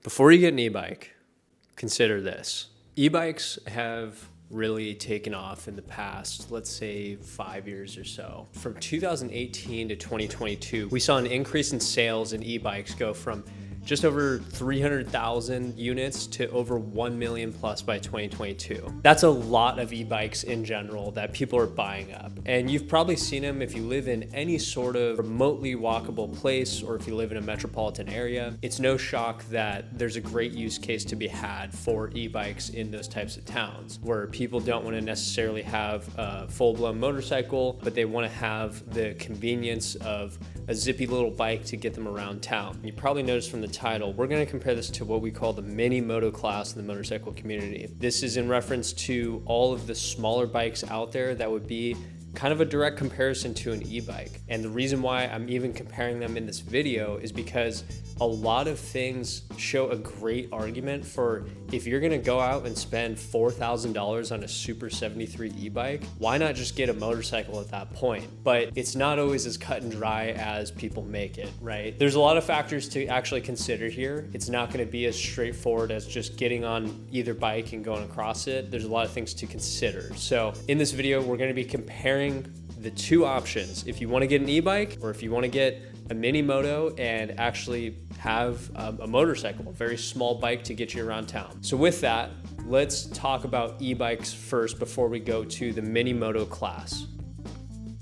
Before you get an e-bike, consider this. E-bikes have really taken off in the past, let's say 5 years or so. From 2018 to 2022, we saw an increase in sales in e-bikes go from just over 300,000 units to over 1 million plus by 2022. That's a lot of e-bikes in general that people are buying up. And you've probably seen them if you live in any sort of remotely walkable place, or if you live in a metropolitan area. It's no shock that there's a great use case to be had for e-bikes in those types of towns, where people don't want to necessarily have a full-blown motorcycle, but they want to have the convenience of a zippy little bike to get them around town. You probably noticed from the title, we're going to compare this to what we call the mini moto class in the motorcycle community. This is in reference to all of the smaller bikes out there that would be kind of a direct comparison to an e-bike. And the reason why I'm even comparing them in this video is because a lot of things show a great argument for, if you're gonna go out and spend $4,000 on a Super 73 e-bike, why not just get a motorcycle at that point? But it's not always as cut and dry as people make it, right? There's a lot of factors to actually consider here. It's not gonna be as straightforward as just getting on either bike and going across it. There's a lot of things to consider. So in this video, we're gonna be comparing the two options. If you want to get an e-bike, or if you want to get a mini moto and actually have a motorcycle, a very small bike to get you around town. So with that, let's talk about e-bikes first before we go to the mini moto class.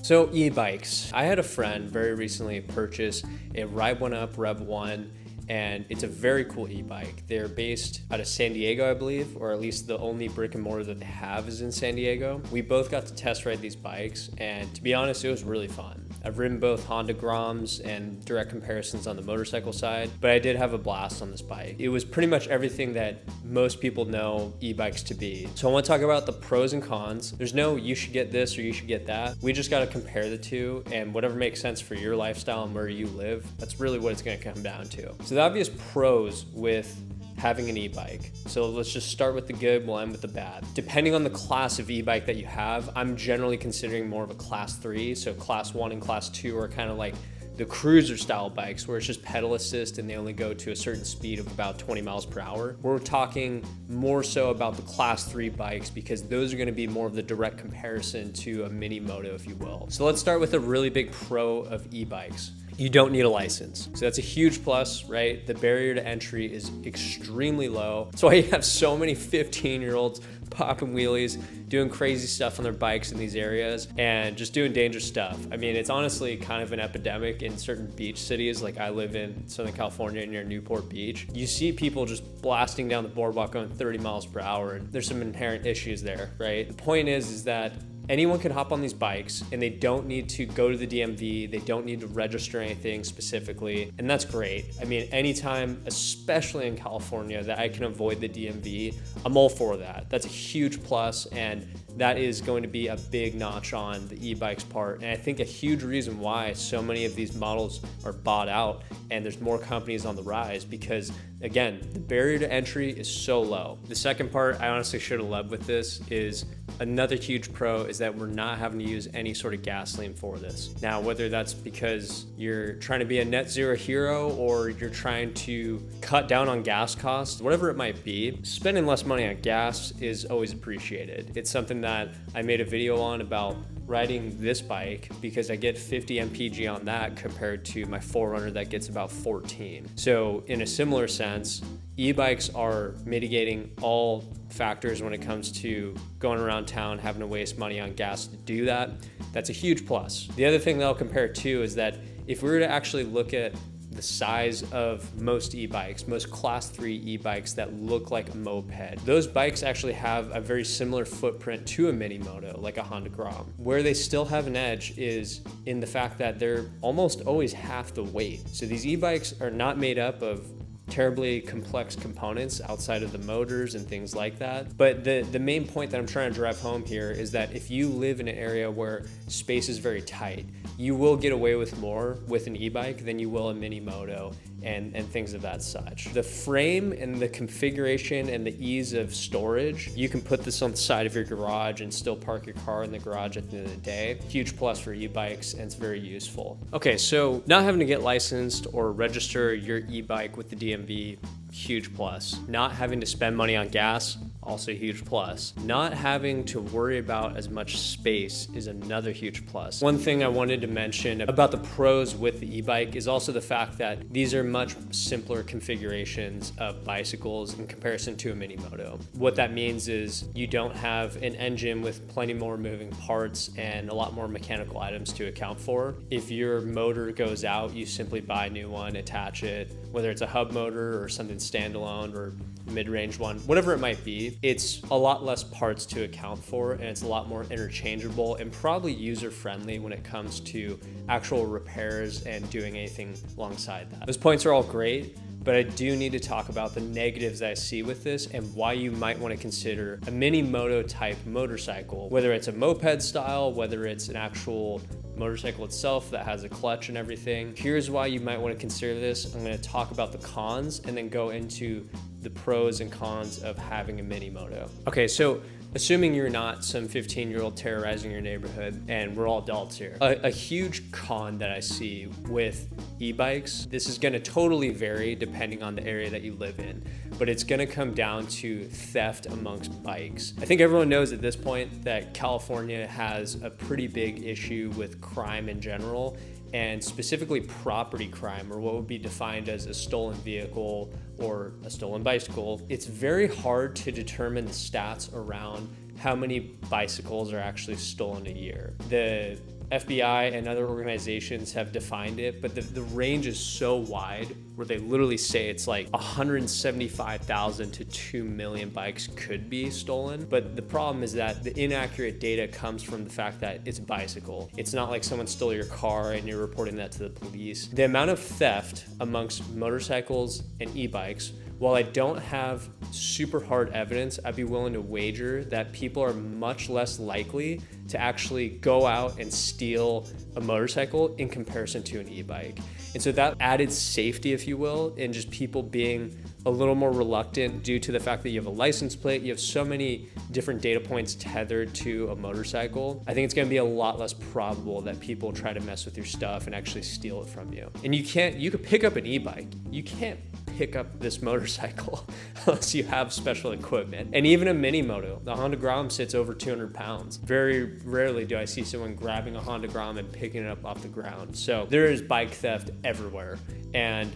So e-bikes, I had a friend very recently purchase a Ride One Up Rev 1, and it's a very cool e-bike. They're based out of San Diego, I believe, or at least the only brick and mortar that they have is in San Diego. We both got to test ride these bikes, and to be honest, it was really fun. I've ridden both Honda Groms and direct comparisons on the motorcycle side, but I did have a blast on this bike. It was pretty much everything that most people know e-bikes to be. So I want to talk about the pros and cons. There's no you should get this or you should get that. We just got to compare the two, and whatever makes sense for your lifestyle and where you live, that's really what it's going to come down to. So the obvious pros with having an e-bike. So let's just start with the good, we'll end with the bad. Depending on the class of e-bike that you have, I'm generally considering more of a class 3. So class 1 and class 2 are kind of like the cruiser style bikes, where it's just pedal assist and they only go to a certain speed of about 20 miles per hour. We're talking more so about the class 3 bikes, because those are going to be more of the direct comparison to a mini moto, if you will. So let's start with a really big pro of e-bikes. You don't need a license. So that's a huge plus, right? The barrier to entry is extremely low. That's why you have so many 15-year-olds popping wheelies, doing crazy stuff on their bikes in these areas, and just doing dangerous stuff. I mean, it's honestly kind of an epidemic in certain beach cities. Like I live in Southern California near Newport Beach. You see people just blasting down the boardwalk going 30 miles per hour, and there's some inherent issues there, right? The point is that anyone can hop on these bikes, and they don't need to go to the DMV. They don't need to register anything specifically, and that's great. I mean, anytime, especially in California, that I can avoid the DMV, I'm all for that. That's a huge plus, and that is going to be a big notch on the e-bikes part. And I think a huge reason why so many of these models are bought out and there's more companies on the rise, because again, the barrier to entry is so low. The second part I honestly should have led with this is another huge pro is that we're not having to use any sort of gasoline for this. Now, whether that's because you're trying to be a net zero hero or you're trying to cut down on gas costs, whatever it might be, spending less money on gas is always appreciated. It's something that I made a video on about riding this bike, because I get 50 mpg on that compared to my 4Runner that gets about 14. So in a similar sense, e-bikes are mitigating all factors when it comes to going around town, having to waste money on gas to do that. That's a huge plus. The other thing that I'll compare to is that if we were to actually look at the size of most e-bikes, most class 3 e-bikes that look like a moped, those bikes actually have a very similar footprint to a mini moto, like a Honda Grom. Where they still have an edge is in the fact that they're almost always half the weight. So these e-bikes are not made up of terribly complex components outside of the motors and things like that. But the main point that I'm trying to drive home here is that if you live in an area where space is very tight, you will get away with more with an e-bike than you will a mini moto and things of that such. The frame and the configuration and the ease of storage, you can put this on the side of your garage and still park your car in the garage at the end of the day. Huge plus for e-bikes, and it's very useful. Okay, so not having to get licensed or register your e-bike with the DMV, huge plus. Not having to spend money on gas, also a huge plus. Not having to worry about as much space is another huge plus. One thing I wanted to mention about the pros with the e-bike is also the fact that these are much simpler configurations of bicycles in comparison to a mini moto. What that means is you don't have an engine with plenty more moving parts and a lot more mechanical items to account for. If your motor goes out, you simply buy a new one, attach it, whether it's a hub motor or something standalone or mid-range one, whatever it might be. It's a lot less parts to account for, and it's a lot more interchangeable and probably user-friendly when it comes to actual repairs and doing anything alongside that. Those points are all great, but I do need to talk about the negatives that I see with this and why you might want to consider a mini moto type motorcycle, whether it's a moped style, whether it's an actual motorcycle itself that has a clutch and everything. Here's why you might want to consider this. I'm going to talk about the cons and then go into the pros and cons of having a mini moto. Okay, so assuming you're not some 15-year-old terrorizing your neighborhood, and we're all adults here, a huge con that I see with e-bikes, this is gonna totally vary depending on the area that you live in, but it's gonna come down to theft amongst bikes. I think everyone knows at this point that California has a pretty big issue with crime in general, and specifically property crime, or what would be defined as a stolen vehicle or a stolen bicycle. It's very hard to determine the stats around how many bicycles are actually stolen a year. The FBI and other organizations have defined it, but the range is so wide where they literally say it's like 175,000 to 2 million bikes could be stolen. But the problem is that the inaccurate data comes from the fact that it's a bicycle. It's not like someone stole your car and you're reporting that to the police. The amount of theft amongst motorcycles and e-bikes, while I don't have super hard evidence, I'd be willing to wager that people are much less likely to actually go out and steal a motorcycle in comparison to an e-bike. And so that added safety, if you will, and just people being a little more reluctant due to the fact that you have a license plate, you have so many different data points tethered to a motorcycle, I think it's gonna be a lot less probable that people try to mess with your stuff and actually steal it from you. And you could pick up an e-bike. You can't pick up this motorcycle unless you have special equipment. And even a mini moto, the Honda Grom sits over 200 pounds. Very rarely do I see someone grabbing a Honda Grom and picking it up off the ground. So there is bike theft everywhere. And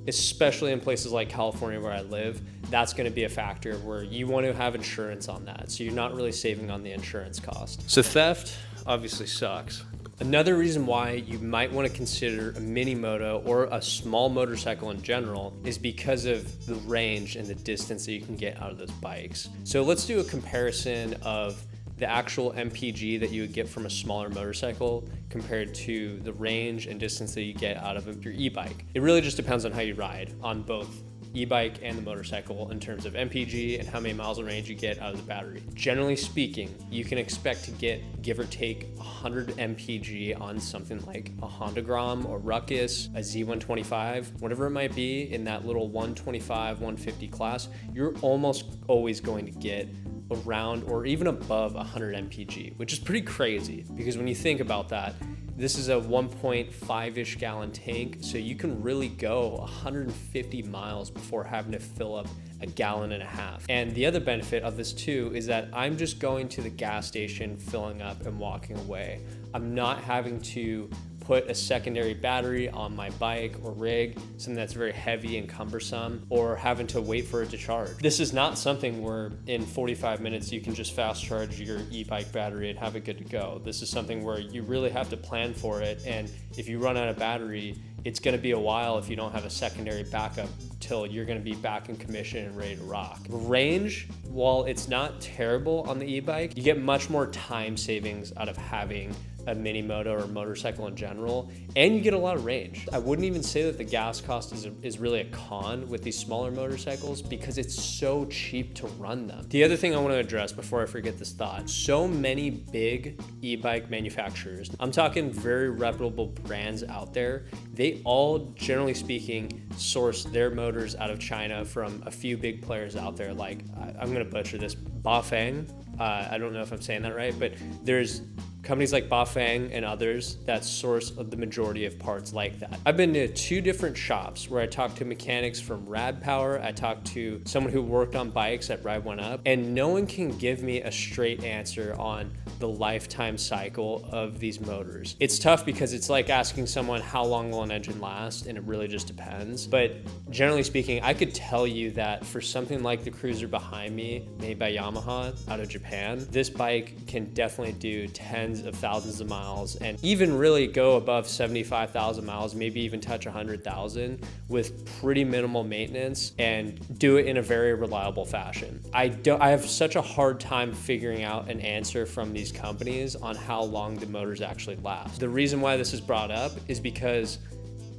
especially in places like California where I live, that's going to be a factor where you want to have insurance on that. So you're not really saving on the insurance cost. So theft obviously sucks. Another reason why you might want to consider a mini moto or a small motorcycle in general is because of the range and the distance that you can get out of those bikes. So let's do a comparison of the actual MPG that you would get from a smaller motorcycle compared to the range and distance that you get out of your e-bike. It really just depends on how you ride on both e-bike and the motorcycle in terms of MPG and how many miles of range you get out of the battery. Generally speaking, you can expect to get, give or take, 100 MPG on something like a Honda Grom or Ruckus, a Z125, whatever it might be in that little 125, 150 class. You're almost always going to get around or even above 100 MPG, which is pretty crazy because when you think about that, this is a 1.5-ish gallon tank, so you can really go 150 miles before having to fill up a gallon and a half. And the other benefit of this too is that I'm just going to the gas station, filling up and walking away. I'm not having to put a secondary battery on my bike or rig, something that's very heavy and cumbersome, or having to wait for it to charge. This is not something where in 45 minutes you can just fast charge your e-bike battery and have it good to go. This is something where you really have to plan for it, and if you run out of battery, it's gonna be a while if you don't have a secondary backup till you're gonna be back in commission and ready to rock. Range, while it's not terrible on the e-bike, you get much more time savings out of having a mini moto or motorcycle in general, and you get a lot of range. I wouldn't even say that the gas cost is really a con with these smaller motorcycles because it's so cheap to run them. The other thing I want to address before I forget this thought, so many big e-bike manufacturers, I'm talking very reputable brands out there, they all, generally speaking, source their motors out of China from a few big players out there. Like, I'm going to butcher this, Bafang. I don't know if I'm saying that right, but there's companies like Bafang and others that source the majority of parts like that. I've been to 2 different shops where I talked to mechanics from Rad Power. I talked to someone who worked on bikes at Ride One Up, and no one can give me a straight answer on the lifetime cycle of these motors. It's tough because it's like asking someone how long will an engine last, and it really just depends. But generally speaking, I could tell you that for something like the Cruiser behind me, made by Yamaha out of Japan, this bike can definitely do tens of thousands of miles and even really go above 75,000 miles, maybe even touch 100,000 with pretty minimal maintenance and do it in a very reliable fashion. I have such a hard time figuring out an answer from these companies on how long the motors actually last. The reason why this is brought up is because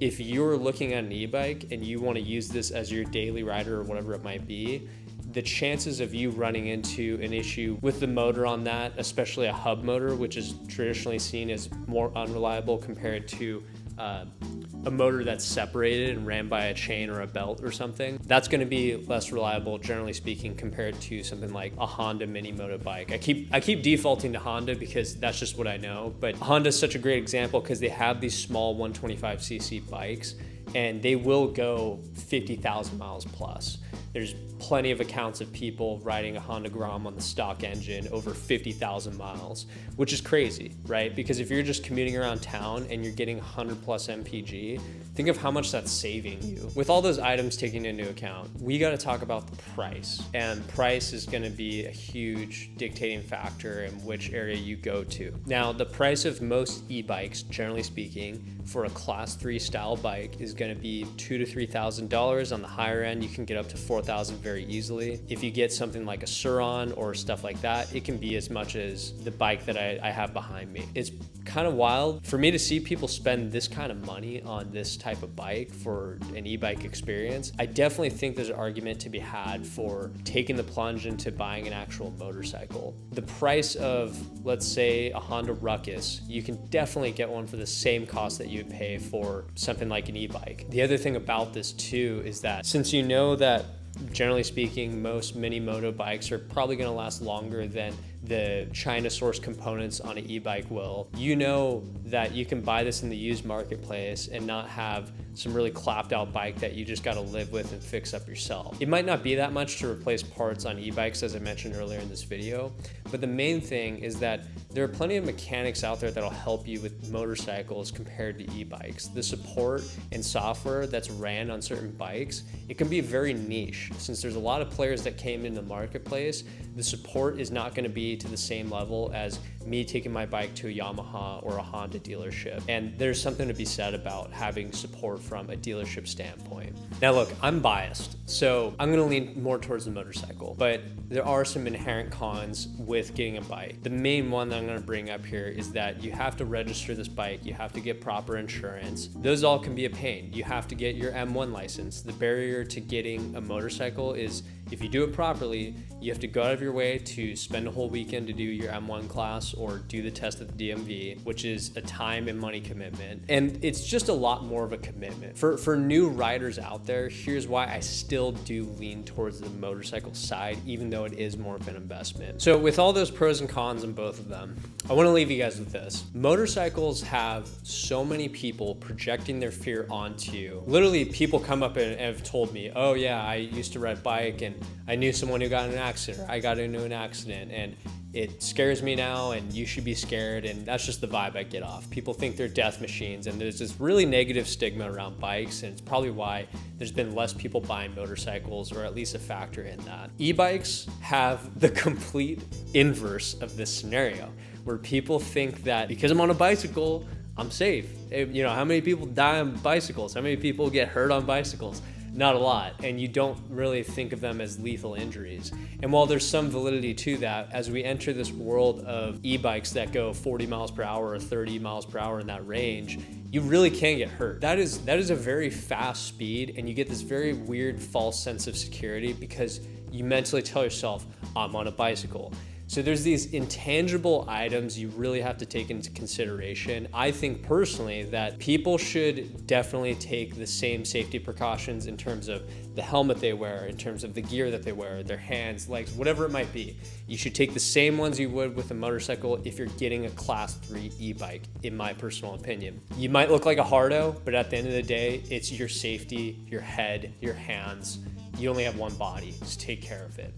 if you're looking at an e-bike and you want to use this as your daily rider or whatever it might be, the chances of you running into an issue with the motor on that, especially a hub motor, which is traditionally seen as more unreliable compared to a motor that's separated and ran by a chain or a belt or something, that's going to be less reliable, generally speaking, compared to something like a Honda mini moto bike. I keep defaulting to Honda because that's just what I know, but Honda is such a great example because they have these small 125cc bikes and they will go 50,000 miles plus. There's plenty of accounts of people riding a Honda Grom on the stock engine over 50,000 miles, which is crazy, right? Because if you're just commuting around town and you're getting 100 plus mpg, think of how much that's saving you. With all those items taken into account, we got to talk about the price, and price is going to be a huge dictating factor in which area you go to. Now, the price of most e-bikes, generally speaking, for a class 3 style bike is going to be $2,000 to $3,000. On the higher end, you can get up to $4,000 very easily. If you get something like a Suron or stuff like that, it can be as much as the bike that I have behind me. It's kind of wild for me to see people spend this kind of money on this type of bike for an e-bike experience. I definitely think there's an argument to be had for taking the plunge into buying an actual motorcycle. The price of, let's say, a Honda Ruckus, you can definitely get one for the same cost that you would pay for something like an e-bike. The other thing about this too is that since you know that generally speaking, most mini moto bikes are probably going to last longer than the China source components on an e-bike will. You know that you can buy this in the used marketplace and not have some really clapped out bike that you just got to live with and fix up yourself. It might not be that much to replace parts on e-bikes, as I mentioned earlier in this video, but the main thing is that there are plenty of mechanics out there that'll help you with motorcycles compared to e-bikes. The support and software that's ran on certain bikes, it can be very niche. Since there's a lot of players that came into the marketplace, the support is not going to be to the same level as me taking my bike to a Yamaha or a Honda dealership. And there's something to be said about having support from a dealership standpoint. Now look, I'm biased, so I'm gonna lean more towards the motorcycle, but there are some inherent cons with getting a bike. The main one that I'm gonna bring up here is that you have to register this bike, you have to get proper insurance. Those all can be a pain. You have to get your M1 license. The barrier to getting a motorcycle is if you do it properly, you have to go out of your way to spend a whole weekend to do your M1 class or do the test at the DMV, which is a time and money commitment. And it's just a lot more of a commitment. For new riders out there, here's why I still do lean towards the motorcycle side, even though it is more of an investment. So with all those pros and cons in both of them, I want to leave you guys with this. Motorcycles have so many people projecting their fear onto you. Literally, people come up and have told me, oh yeah, I used to ride a bike and I knew someone who got in an accident, or I got into an accident, and it scares me now and you should be scared. And that's just the vibe I get off. People think they're death machines, and there's this really negative stigma around bikes, and it's probably why there's been less people buying motorcycles, or at least a factor in that. E-bikes have the complete inverse of this scenario, where people think that because I'm on a bicycle, I'm safe. You know, how many people die on bicycles? How many people get hurt on bicycles? Not a lot, and you don't really think of them as lethal injuries. And while there's some validity to that, as we enter this world of e-bikes that go 40 miles per hour or 30 miles per hour in that range, you really can get hurt. That is a very fast speed, and you get this very weird false sense of security because you mentally tell yourself, I'm on a bicycle. So there's these intangible items you really have to take into consideration. I think personally that people should definitely take the same safety precautions in terms of the helmet they wear, in terms of the gear that they wear, their hands, legs, whatever it might be. You should take the same ones you would with a motorcycle if you're getting a class 3 e-bike, in my personal opinion. You might look like a hardo, but at the end of the day, it's your safety, your head, your hands. You only have one body, just take care of it.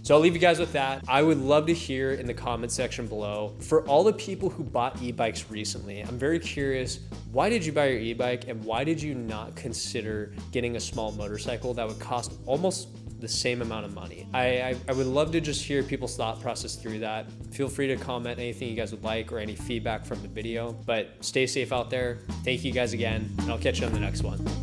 So I'll leave you guys with that. I would love to hear in the comment section below, for all the people who bought e-bikes recently, I'm very curious, why did you buy your e-bike and why did you not consider getting a small motorcycle that would cost almost the same amount of money? I would love to just hear people's thought process through that. Feel free to comment anything you guys would like or any feedback from the video, but stay safe out there. Thank you guys again, and I'll catch you on the next one.